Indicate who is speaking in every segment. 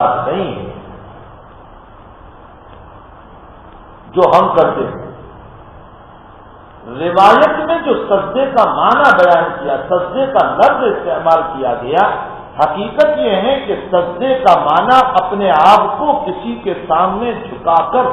Speaker 1: نہیں ہے جو ہم کرتے ہیں۔ روایت میں جو سجدے کا معنی بیان کیا، سجدے کا لفظ استعمال کیا گیا، حقیقت یہ ہے کہ سجدے کا معنی اپنے آپ کو کسی کے سامنے جھکا کر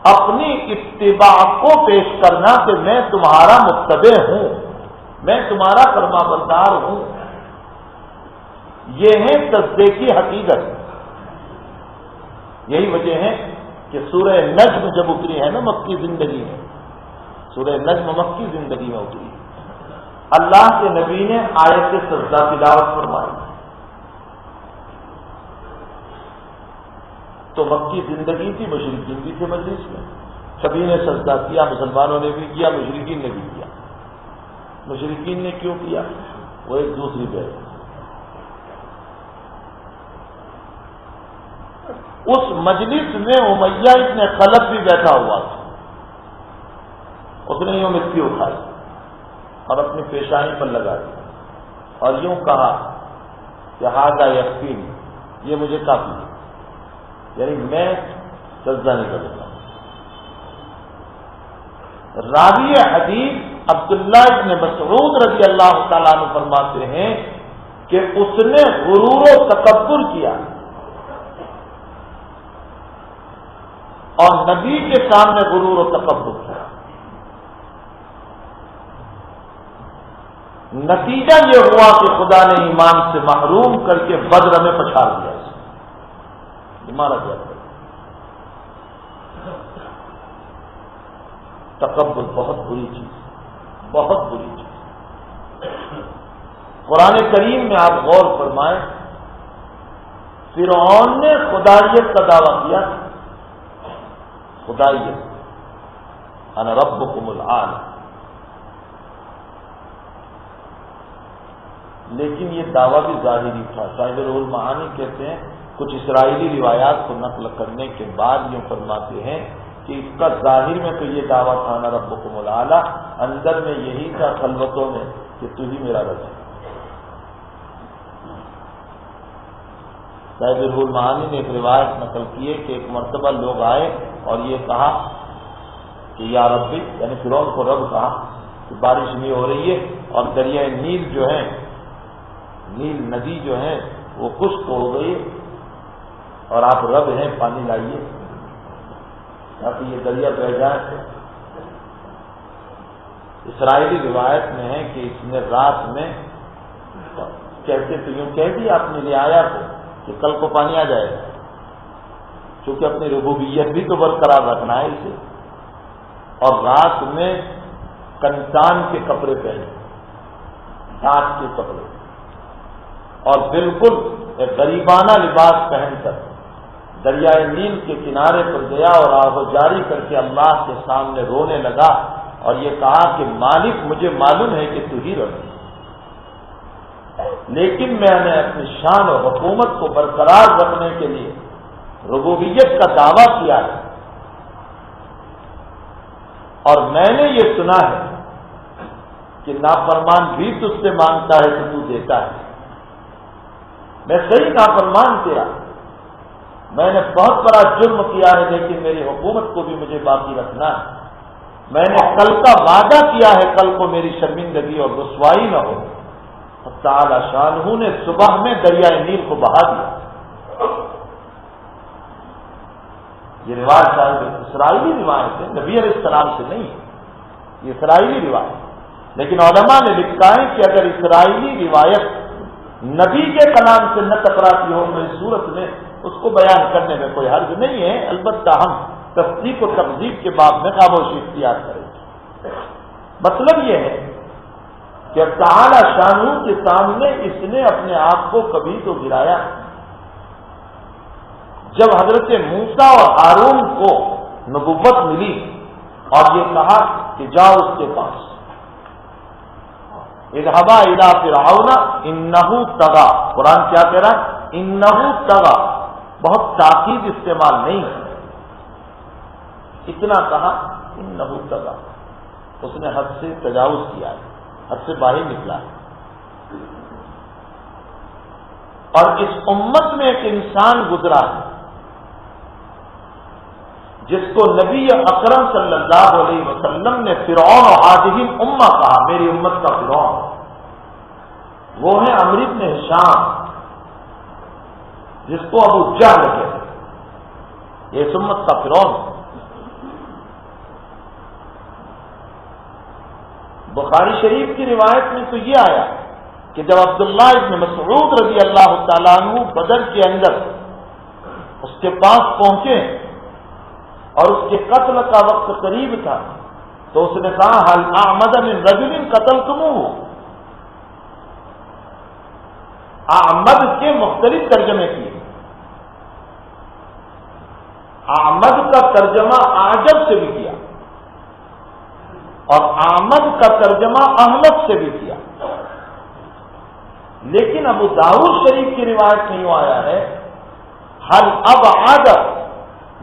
Speaker 1: اپنی اتباع کو پیش کرنا کہ میں تمہارا متبع ہوں، میں تمہارا فرما بردار ہوں، یہ ہے سجدے کی حقیقت۔ یہی وجہ ہے کہ سورہ نجم جب اتری ہے نا مکی زندگی میں، سورہ نجم مکی زندگی میں اتری، اللہ کے نبی نے آیت سجدہ تلاوت فرمائی، تو مکی زندگی تھی، مشرکین بھی تھے مجلس میں، سبھی نے سجدہ کیا، مسلمانوں نے بھی کیا، مشرکین نے بھی کیا۔ مشرکین نے کیوں کیا؟ وہ ایک دوسری بات، اس مجلس میں امیہ ابن خلف بھی بیٹھا ہوا تھا، اس نے یوں مٹی اٹھائی اور اپنی پیشانی پر لگا دی اور یوں کہا کہ ھذا یکفینی، یہ مجھے کافی ہے، یعنی میں سجدہ نہیں کرتا۔ راوی حدیث عبداللہ ابن مسعود رضی اللہ تعالیٰ عنہ فرماتے ہیں کہ اس نے غرور و تکبر کیا اور نبی کے سامنے غرور و تکبر کیا، نتیجہ یہ ہوا کہ خدا نے ایمان سے محروم کر کے بدر میں پچھاڑ دیا اسے، مارا گیا۔ تکبر بہت بری چیز، بہت بری چیز۔ قرآن کریم میں آپ غور فرمائیں، فرعون نے خدائیت کا دعویٰ کیا، خدائیت، انا ربکم الاعلی، لیکن یہ دعویٰ بھی ظاہری تھا۔ صاحب روح المعانی کہتے ہیں کچھ اسرائیلی روایات کو نقل کرنے کے بعد یوں فرماتے ہیں کہ اس کا ظاہر میں تو یہ دعویٰ تھا انا ربکم الاعلی، اندر میں یہی تھا خلوتوں میں کہ تو ہی میرا رب ہے۔ صاحب روح المعانی نے ایک روایت نقل کی ہے کہ ایک مرتبہ لوگ آئے اور یہ کہا کہ یا ربی، یعنی فرعون کو رب کہا کہ بارش نہیں ہو رہی ہے اور دریائے نیل جو ہے، نیل ندی جو ہے وہ خشک ہو گئی اور آپ رب ہیں، پانی لائیے تاکہ یہ دریا بہ جائے۔ اسرائیلی روایت میں ہے کہ اس نے رات میں کہتے تو یوں کہہ دیا اپنی رعایا کو کہ کل کو پانی آ جائے گا، کیونکہ اپنی ربوبیت بھی تو برقرار رکھنا ہے اسے، اور رات میں کنتان کے کپڑے پہنے، ڈاٹ کے کپڑے، اور بالکل ایک غریبانہ لباس پہن کر دریائے نیل کے کنارے پر گیا اور آہو جاری کر کے اللہ کے سامنے رونے لگا اور یہ کہا کہ مالک مجھے معلوم ہے کہ تو ہی رب ہے، لیکن میں نے اپنی شان اور حکومت کو برقرار رکھنے کے لیے ربوبیت کا دعویٰ کیا ہے، اور میں نے یہ سنا ہے کہ نافرمان بھی تجھ سے مانگتا ہے تو تو دیتا ہے، میں صحیح نافرمان تیرا، میں نے بہت بڑا جرم کیا ہے لیکن میری حکومت کو بھی مجھے باقی رکھنا ہے، میں نے کل کا وعدہ کیا ہے کل کو میری شرمندگی اور رسوائی نہ ہو۔ تعالی شانہ نے صبح میں دریائے نیل کو بہا دیا۔ یہ روایت شاید اسرائیلی روایت ہے، نبی علیہ السلام سے نہیں ہے، یہ اسرائیلی روایت، لیکن علماء نے لکھا ہے کہ اگر اسرائیلی روایت نبی کے کلام سے نہ ٹکراتی ہو تو اس صورت میں اس کو بیان کرنے میں کوئی حرج نہیں ہے، البتہ ہم تصدیق و تکذیب کے باب میں خاموشی اختیار کریں گے۔ مطلب یہ ہے کہ تعالی شانہ کے سامنے اس نے اپنے آپ کو کبھی تو گرایا۔ جب حضرت موسیٰ اور ہارون کو نبوت ملی اور یہ کہا کہ جاؤ اس کے پاس، اذهبا الى فرعون انه طغى، قرآن کیا کہہ رہا ہے؟ انه طغى، بہت تاکید استعمال نہیں ہے، اتنا کہا انه طغى، اس نے حد سے تجاوز کیا ہے، حد سے باہر نکلا ہے، اور اس امت میں ایک انسان گزرا ہے جس کو نبی اکرم صلی اللہ علیہ وسلم نے فرعون و ہادی الامہ کہا، میری امت کا فرعون، وہ ہے عمرو بن ہشام، جس کو ابو جہل کہتے ہیں، یہ اس امت کا فرعون۔ بخاری شریف کی روایت میں تو یہ آیا کہ جب عبداللہ ابن مسعود رضی اللہ تعالیٰ عنہ بدر کے اندر اس کے پاس پہنچے اور اس کے قتل کا وقت قریب تھا تو اس نے کہا حل احمد من رجل قتلتموہ۔ احمد کے مختلف ترجمے کیے، احمد کا ترجمہ اعجب سے بھی کیا اور احمد کا ترجمہ احمد سے بھی کیا، لیکن ابو داؤد شریف کی روایت میں یوں آیا ہے حل ابعد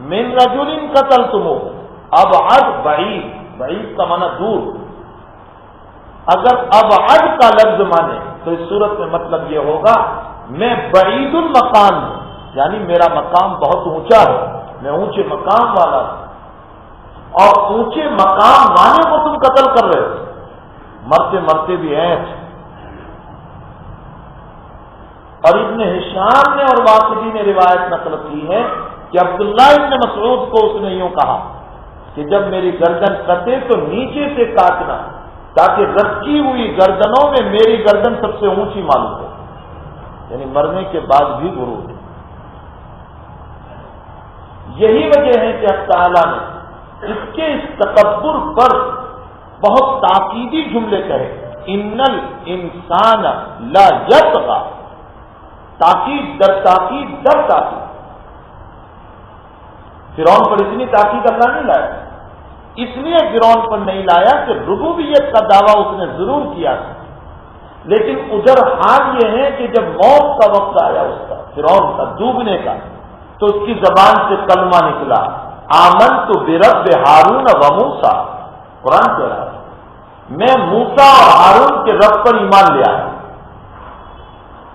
Speaker 1: من رجل قتلتموہ۔ ابعد بعید، بعید کا معنی دور، اگر ابعد کا لفظ مانے تو اس صورت میں مطلب یہ ہوگا میں بعید المقام ہوں، یعنی میرا مقام بہت اونچا ہے، میں اونچے مقام والا ہوں، اور اونچے مقام والے کو تم قتل کر رہے ہو، مرتے مرتے بھی ہیں۔ اور ابن ہشام نے اور واقعی نے روایت نقل کی ہے کہ عبداللہ ابن مسعود کو اس نے یوں کہا کہ جب میری گردن کٹے تو نیچے سے کاٹنا تاکہ رکھی ہوئی گردنوں میں میری گردن سب سے اونچی معلوم ہو، یعنی مرنے کے بعد بھی غرور ہے۔ یہی وجہ ہے کہ اللہ تعالیٰ نے اس کے اس تکبر پر بہت تاکیدی جملے کہے، ان الانسان لا یطغی، تاکید در تاکید در تاکید۔ فرعون پر اتنی تاکید اللہ نہیں لایا، اس لیے فرعون پر نہیں لایا کہ ربوبیت کا دعویٰ اس نے ضرور کیا تھا، لیکن ادھر حال یہ ہے کہ جب موت کا وقت آیا اس کا، فرعون کا ڈوبنے کا، تو اس کی زبان سے کلمہ نکلا آمنت برب ہارون و موسیٰ۔ قرآن کہہ رہا ہے میں موسیٰ اور ہارون کے رب پر ایمان لے آیا،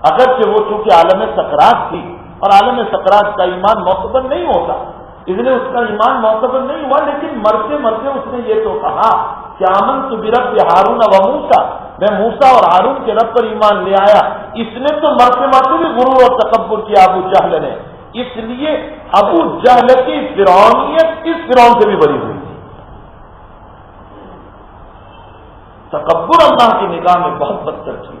Speaker 1: اگرچہ وہ چونکہ عالم سکرات تھی اور عالم سکرات کا ایمان معتبر نہیں ہوتا، اس لیے اس کا ایمان معتبر نہیں ہوا، لیکن مرتے مرتے اس نے یہ تو کہا کہ آمنت برب ہارون و موسیٰ، میں موسیٰ اور ہارون کے رب پر ایمان لے آیا۔ اس نے تو مرتے مرتے بھی غرور اور تکبر کیا ابو جہل نے، اس لیے ابو جہل کی فرعونیت اس فرعون سے بھی بری ہوئی تھی۔ تکبر اللہ کی نگاہ میں بہت بدتر تھی۔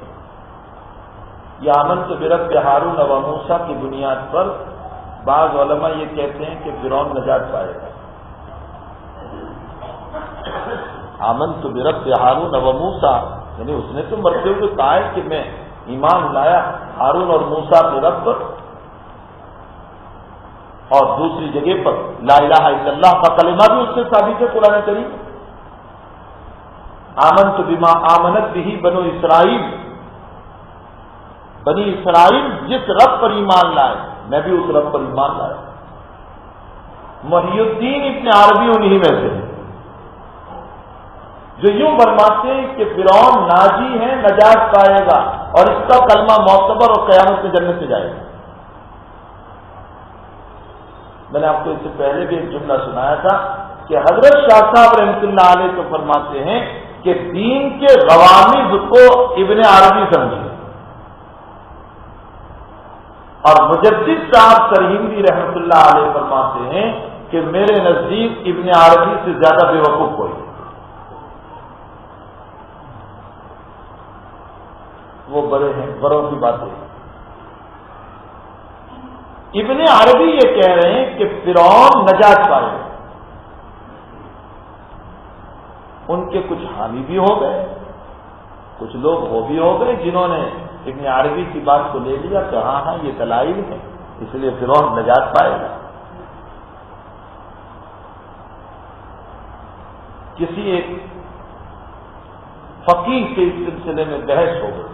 Speaker 1: یہ آمنت برب ہارون و موسیٰ کی بنیاد پر بعض علماء یہ کہتے ہیں کہ فرعون نجات پائے گا۔ آمنت برب ہارون و موسیٰ، یعنی اس نے تو مرتے ہوئے کہا ہے کہ میں ایمان لایا ہارون اور موسیٰ کے رب پر، اور دوسری جگہ پر لا الہ الا اللہ کا کلمہ بھی اس سے ثابت ہے قرآن کریم۔ آمنت بما آمنت بہ بنو اسرائیل، بنی اسرائیل جس رب پر ایمان لائے میں بھی اس رب پر ایمان لایا۔ محی الدین ابن عربی انہی میں سے جو یوں فرماتے ہیں کہ فرعون ناجی ہے، نجات پائے گا اور اس کا کلمہ معتبر اور قیامت میں جنت سے جائے گا۔ میں نے آپ کو اس سے پہلے بھی ایک جملہ سنایا تھا کہ حضرت شاہ صاحب رحمۃ اللہ علیہ تو فرماتے ہیں کہ دین کے غوامض کو ابن عربی سمجھے، اور مجدد صاحب سرہندی رحمۃ اللہ علیہ فرماتے ہیں کہ میرے نزدیک ابن عربی سے زیادہ بے وقوف کوئی نہیں۔ وہ بڑے ہیں، بڑوں کی باتیں۔ ابن عربی یہ کہہ رہے ہیں کہ فرعون نجات پائے، ان کے کچھ حامی بھی ہو گئے، کچھ لوگ وہ بھی ہو گئے جنہوں نے ابن عربی کی بات کو لے لیا کہ ہاں ہاں یہ دلائل ہیں، اس لیے فرعون نجات پائے گا۔ کسی ایک فقیہ کے اس سلسلے میں بحث ہو گئی،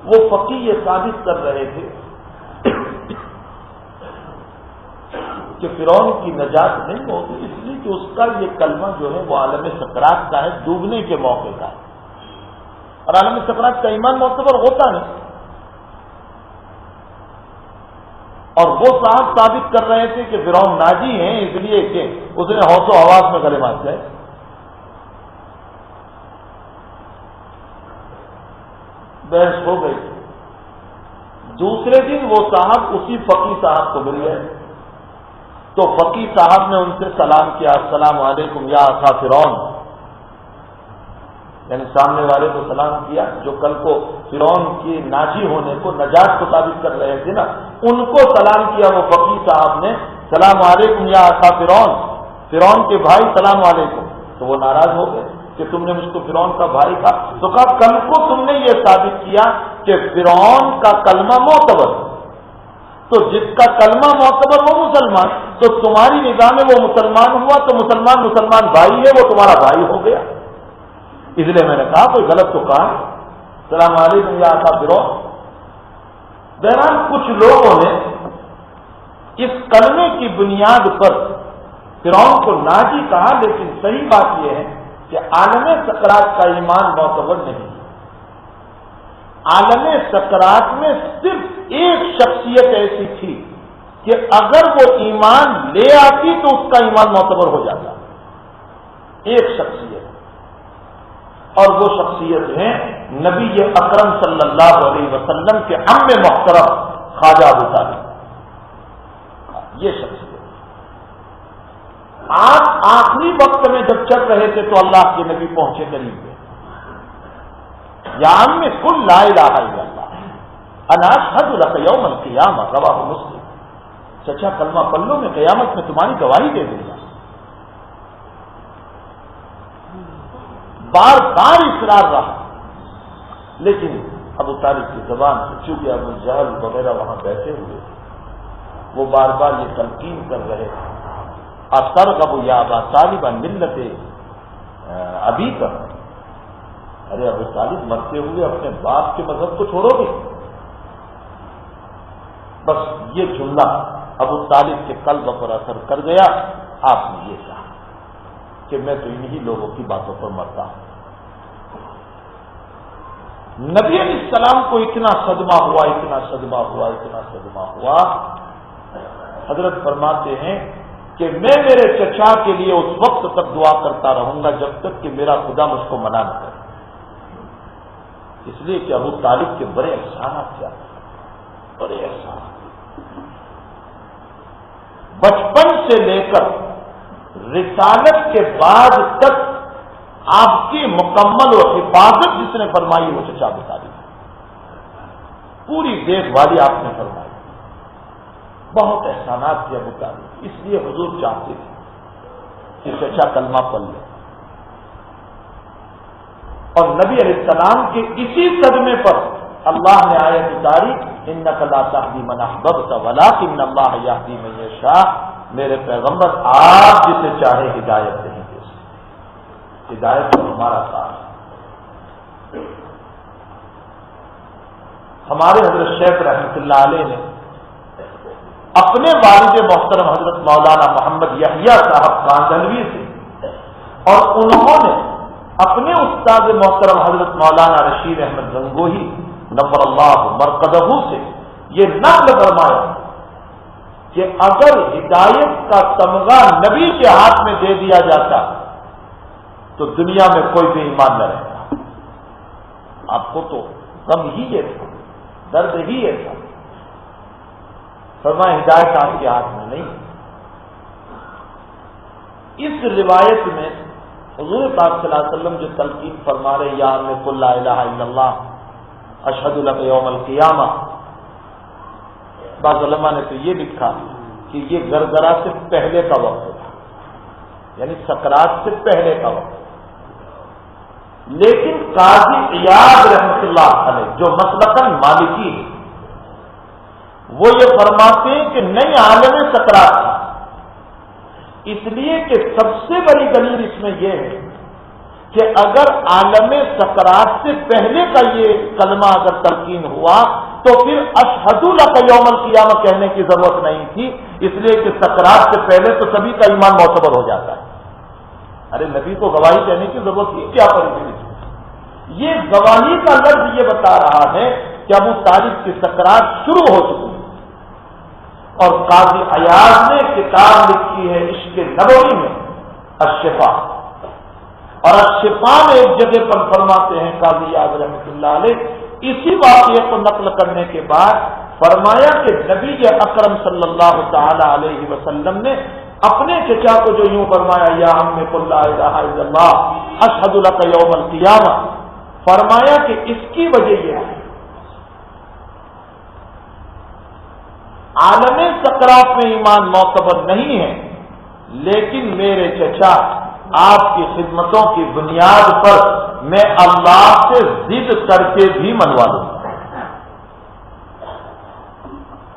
Speaker 1: وہ فقیہ یہ ثابت کر رہے تھے کہ فرعون کی نجات نہیں ہوگی، اس لیے کہ اس کا یہ کلمہ جو ہے وہ عالم سکرات کا ہے، ڈوبنے کے موقع کا ہے، اور عالم سکرات کا ایمان معتبر ہوتا نہیں۔ اور وہ صاحب ثابت کر رہے تھے کہ فرعون ناجی ہیں اس لیے کہ اس نے ہوش و حواس میں گلے مار گئے. بحث ہو گئی. دوسرے دن وہ صاحب اسی فقی صاحب کو مل گئے تو فقی صاحب نے ان سے سلام کیا, السلام علیکم یا اخا فرعون, یعنی سامنے والے کو سلام کیا جو کل کو فرعون کی ناجی ہونے کو نجات کو ثابت کر رہے تھے نا, ان کو سلام کیا وہ فقی صاحب نے, السلام علیکم یا اخا فرعون, فرعون کے بھائی سلام علیکم. تو وہ ناراض ہو گئے کہ تم نے مجھ کو فرعون کا بھائی کہا. تو کہا کل کو تم نے یہ ثابت کیا کہ فرعون کا کلمہ معتبر, تو جس کا کلمہ معتبر وہ مسلمان, تو تمہاری نگاہ میں وہ مسلمان ہوا تو مسلمان بھائی ہے, وہ تمہارا بھائی ہو گیا. اس لیے میں نے کہا کوئی غلط تو کہا, السلام علیکم یا اخا فرعون. بہرحال کچھ لوگوں نے اس کلمے کی بنیاد پر فرعون کو ناجی کہا, لیکن صحیح بات یہ ہے کہ عالم سکرات کا ایمان معتبر نہیں. عالم سکرات میں صرف ایک شخصیت ایسی تھی کہ اگر وہ ایمان لے آتی تو اس کا ایمان معتبر ہو جاتا. ایک شخصیت, اور وہ شخصیت ہے نبی اکرم صلی اللہ علیہ وسلم کے عم محترم خواجہ ابو طالب. یہ شخصیت آپ آخری وقت میں جب چل رہے تھے تو اللہ کے نبی پہنچے قریب میں, یا عم قل لا الہ الا اللہ انا اشہد لک یوم القیامہ, رواہ مسلم. چچا کلمہ پڑھ لو, میں قیامت میں تمہاری گواہی دے دوں گا. بار بار اصرار رہا, لیکن ابو طالب کی زبان سے, چونکہ ابو جہل وغیرہ وہاں بیٹھے ہوئے, وہ بار بار یہ تلقین کر رہے تھے, اترغب یا ابا طالب عن ملت ابی کا, ارے ابو طالب مرتے ہوئے اپنے باپ کے مذہب کو چھوڑو گے. بس یہ جملہ ابو طالب کے قلب پر اثر کر گیا. آپ نے یہ کہا کہ میں تو انہی لوگوں کی باتوں پر مرتا ہوں. نبی علیہ السلام کو اتنا صدمہ ہوا, حضرت فرماتے ہیں کہ میں میرے چچا کے لیے اس وقت تک دعا کرتا رہوں گا جب تک کہ میرا خدا مجھ کو منع نہ کرے. اس لیے کہ ابو طالب کے بڑے احسانات کیا, بڑے احسانات. بچپن سے لے کر رسالت کے بعد تک آپ کی مکمل و حفاظت جس نے فرمائی وہ چچا ابو طالب, پوری دیکھ بھالی آپ نے فرمائی. بہت احسانات تھے ابو طالب. اس لیے حضور چاہتے تھے کہ چچا کلمہ پڑھ لے, اور نبی علیہ السلام کے اسی صدمے پر اللہ نے آیت اتاری, انک لا تہدی من احببت ولکن اللہ یہدی من یشاء. میرے پیغمبر آپ جسے چاہے ہدایت دیں گے, ہدایت تو ہمارا کام ہے. ہمارے حضرت شیخ رحمۃ اللہ علیہ نے اپنے والد محترم حضرت مولانا محمد یحییٰ صاحب کاندھلوی سے, اور انہوں نے اپنے استاد محترم حضرت مولانا رشید احمد گنگوہی نور اللہ مرقدہ سے یہ نقل فرمایا کہ اگر ہدایت کا تمغہ نبی کے ہاتھ میں دے دیا جاتا تو دنیا میں کوئی بھی ایمان نہ رہتا. آپ کو تو غم ہی یہ تھا, درد ہی یہ تھا. فرمایا ہدایت آپ کے ہاتھ میں نہیں. اس روایت میں حضور پاک صلی اللہ علیہ وسلم جو تلقین فرما رہے یا عم قل لا الہ الا اللہ اشہد لک یوم القیامہ, بعض علماء نے تو یہ لکھا کہ یہ گرگرا سے پہلے کا وقت تھا, یعنی سکرات سے پہلے کا وقت. لیکن قاضی عیاض رحمۃ اللہ علیہ جو مسلکاً مالکی ہے وہ یہ فرماتے ہیں کہ نہیں, عالم سکرات تھا. اس لیے کہ سب سے بڑی دلیل اس میں یہ ہے کہ اگر عالم سکرات سے پہلے کا یہ کلمہ اگر تلقین ہوا تو پھر اشہد لک یوم القیامہ کہنے کی ضرورت نہیں تھی, اس لیے کہ سکرات سے پہلے تو سبھی کا ایمان معتبر ہو جاتا ہے. ارے نبی کو گواہی کہنے کی ضرورت ہی کیا پڑی تھی. یہ گواہی کا لفظ یہ بتا رہا ہے کہ ابو طالب کی سکرات شروع ہو چکی. اور قاضی ایاز نے کتاب لکھی ہے عشق نبوی میں الشفا، اور الشفا میں ایک جگہ پر فرماتے ہیں قاضی ایاز رحمۃ اللہ علیہ، اسی واقعے کو نقل کرنے کے بعد فرمایا کہ نبی اکرم صلی اللہ تعالی علیہ وسلم نے اپنے چچا کو جو یوں فرمایا یا عم قل لا الہ الا اللہ اشہد لک یوم القیامہ، فرمایا کہ اس کی وجہ یہ ہے عالم سکرات میں ایمان معتبر نہیں ہے، لیکن میرے چچا آپ کی خدمتوں کی بنیاد پر میں اللہ سے ضد کر کے بھی منوا لوں گا۔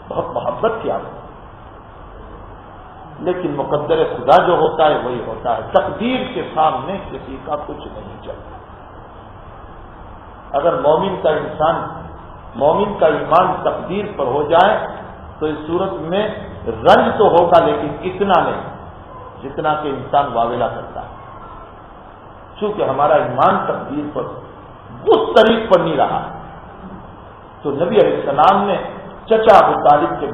Speaker 1: بہت محبت کیا، لیکن مقدر خدا جو ہوتا ہے وہی ہوتا ہے، تقدیر کے سامنے کسی کا کچھ نہیں چلتا۔ اگر مومن کا ایمان تقدیر پر ہو جائے تو اس صورت میں رنج تو ہوگا، لیکن اتنا نہیں جتنا کہ انسان واویلا کرتا ہے، چونکہ ہمارا ایمان تقدیر پر اس طریق پر نہیں رہا۔ تو نبی علیہ السلام نے چچا ابو طالب کے